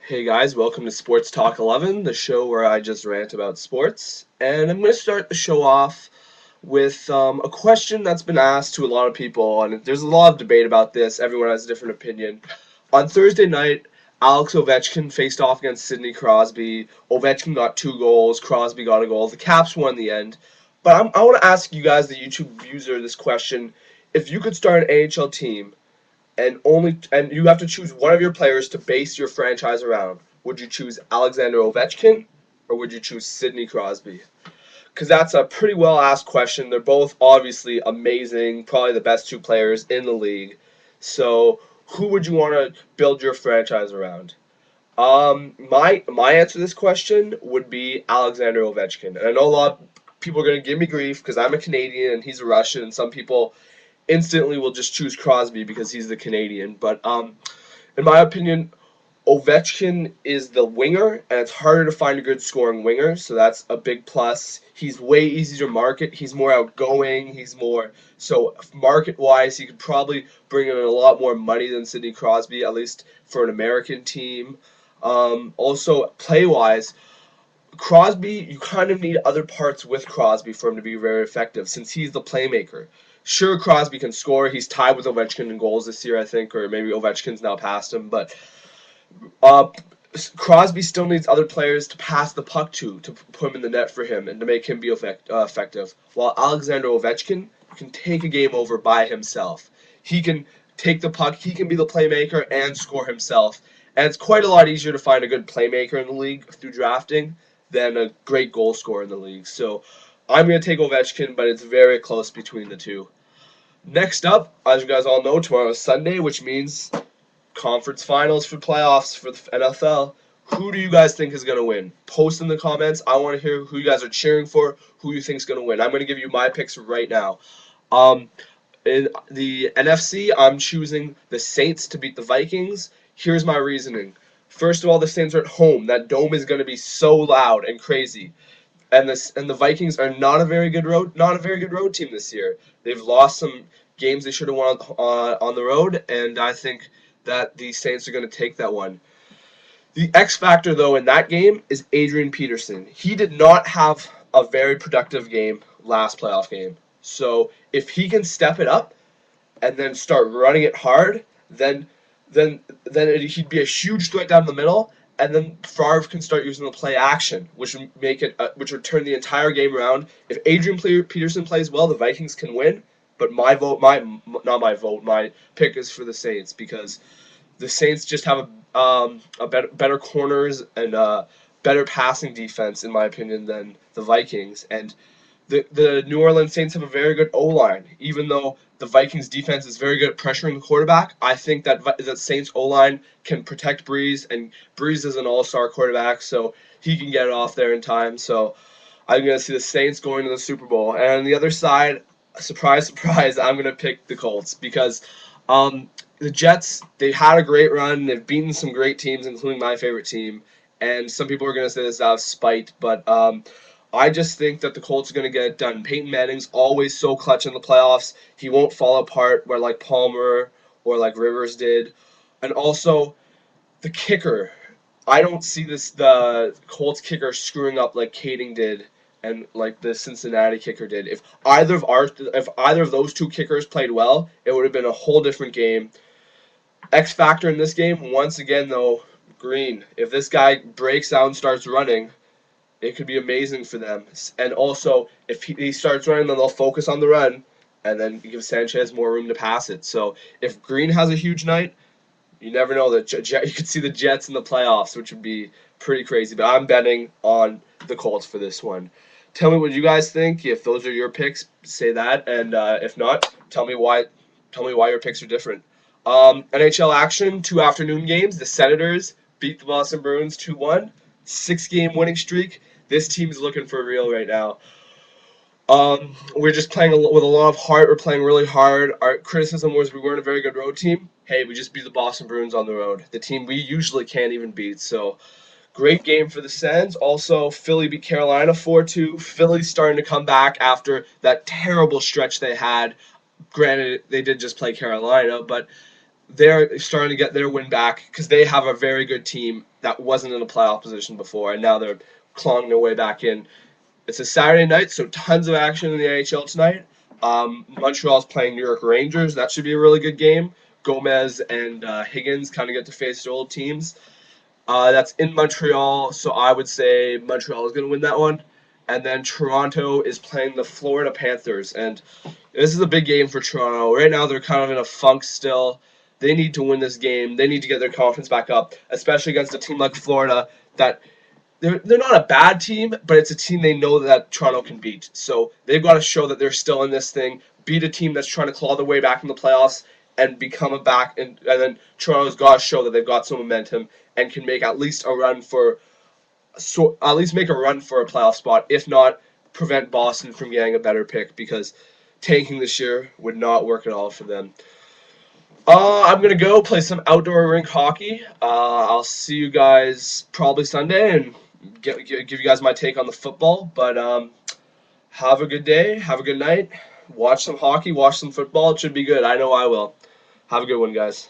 Hey guys, welcome to Sports Talk 11, the show where I just rant about sports. And I'm going to start the show off with a question that's been asked to a lot of people, and there's a lot of debate about this. Everyone has a different opinion. On Thursday night, Alex Ovechkin faced off against Sidney Crosby. Ovechkin got 2 goals, Crosby got a goal. The Caps won in the end. But I want to ask you guys, the YouTube user, this question. If you could start an AHL team and you have to choose one of your players to base your franchise around. Would you choose Alexander Ovechkin or would you choose Sidney Crosby? Because that's a pretty well asked question. They're both obviously amazing, probably the best two players in the league. So who would you want to build your franchise around? My answer to this question would be Alexander Ovechkin, and I know a lot of people are gonna give me grief because I'm a Canadian and he's a Russian, and some people instantly will just choose Crosby because he's the Canadian. But in my opinion, Ovechkin is the winger, and it's harder to find a good scoring winger, so that's a big plus. He's way easier to market. He's more outgoing. He's more so market-wise, he could probably bring in a lot more money than Sidney Crosby, at least for an American team. Also, play-wise, Crosby, you kind of need other parts with Crosby for him to be very effective since he's the playmaker. Sure, Crosby can score. He's tied with Ovechkin in goals this year, I think, or maybe Ovechkin's now past him. But uh, Crosby still needs other players to pass the puck to put him in the net for him and to make him be effective. While Alexander Ovechkin can take a game over by himself. He can take the puck, he can be the playmaker and score himself. And it's quite a lot easier to find a good playmaker in the league through drafting than a great goal scorer in the league. So I'm going to take Ovechkin, but it's very close between the two. Next up, as you guys all know, tomorrow is Sunday, which means conference finals for playoffs for the NFL. Who do you guys think is going to win? Post in the comments. I want to hear who you guys are cheering for, who you think is going to win. I'm going to give you my picks right now. Um, in the NFC, I'm choosing the Saints to beat the Vikings. Here's my reasoning. First of all, the Saints are at home. That dome is going to be so loud and crazy. And the Vikings are not a very good road team this year. They've lost some games they should have won on the road, and I think that the Saints are going to take that one. The X factor though in that game is Adrian Peterson. He did not have a very productive game last playoff game. So if he can step it up and then start running it hard, he'd be a huge threat down the middle, and then Favre can start using the play action, which would turn the entire game around. If Adrian Peterson plays well, the Vikings can win. But my pick is for the Saints because the Saints just have a better corners and better passing defense, in my opinion, than the Vikings. And the New Orleans Saints have a very good O-line. Even though the Vikings defense is very good at pressuring the quarterback, I think that the Saints O-line can protect Breeze, and Breeze is an all-star quarterback, so he can get it off there in time. So I'm going to see the Saints going to the Super Bowl. And on the other side, surprise, surprise, I'm going to pick the Colts because the Jets, they had a great run. They've beaten some great teams, including my favorite team. And some people are going to say this out of spite, but I just think that the Colts are going to get it done. Peyton Manning's always so clutch in the playoffs. He won't fall apart where like Palmer or like Rivers did. And also, the kicker. I don't see the Colts kicker screwing up like Kading did and like the Cincinnati kicker did. If either of those two kickers played well, it would have been a whole different game. X factor in this game, once again though, Green. If this guy breaks out and starts running, it could be amazing for them. And also, if he starts running, then they'll focus on the run, and then give Sanchez more room to pass it. So if Green has a huge night, you never know that you could see the Jets in the playoffs, which would be pretty crazy. But I'm betting on the Colts for this one. Tell me what you guys think. If those are your picks, say that, and if not, tell me why. Tell me why your picks are different. NHL action, 2 afternoon games. The Senators beat the Boston Bruins 2-1. 6-game winning streak. This team's looking for real right now. We're just playing with a lot of heart. We're playing really hard. Our criticism was we weren't a very good road team. Hey, we just beat the Boston Bruins on the road, the team we usually can't even beat. So, great game for the Sens. Also, Philly beat Carolina 4-2. Philly's starting to come back after that terrible stretch they had. Granted, they did just play Carolina, but they're starting to get their win back because they have a very good team that wasn't in a playoff position before, and now they're clawing their way back in. It's a Saturday night, so tons of action in the NHL tonight. Montreal's playing New York Rangers. That should be a really good game. Gomez and Higgins kind of get to face their old teams. That's in Montreal, so I would say Montreal is going to win that one. And then Toronto is playing the Florida Panthers, and this is a big game for Toronto. Right now, they're kind of in a funk still. They need to win this game. They need to get their confidence back up, especially against a team like Florida that they're not a bad team, but it's a team they know that Toronto can beat. So they've got to show that they're still in this thing, beat a team that's trying to claw their way back in the playoffs, and become a back. And then Toronto's got to show that they've got some momentum and can make at least a run for a playoff spot. If not, prevent Boston from getting a better pick because tanking this year would not work at all for them. I'm gonna go play some outdoor rink hockey. I'll see you guys probably Sunday and give you guys my take on the football. But have a good day, have a good night. Watch some hockey, watch some football. It should be good. I know I will. Have a good one, guys.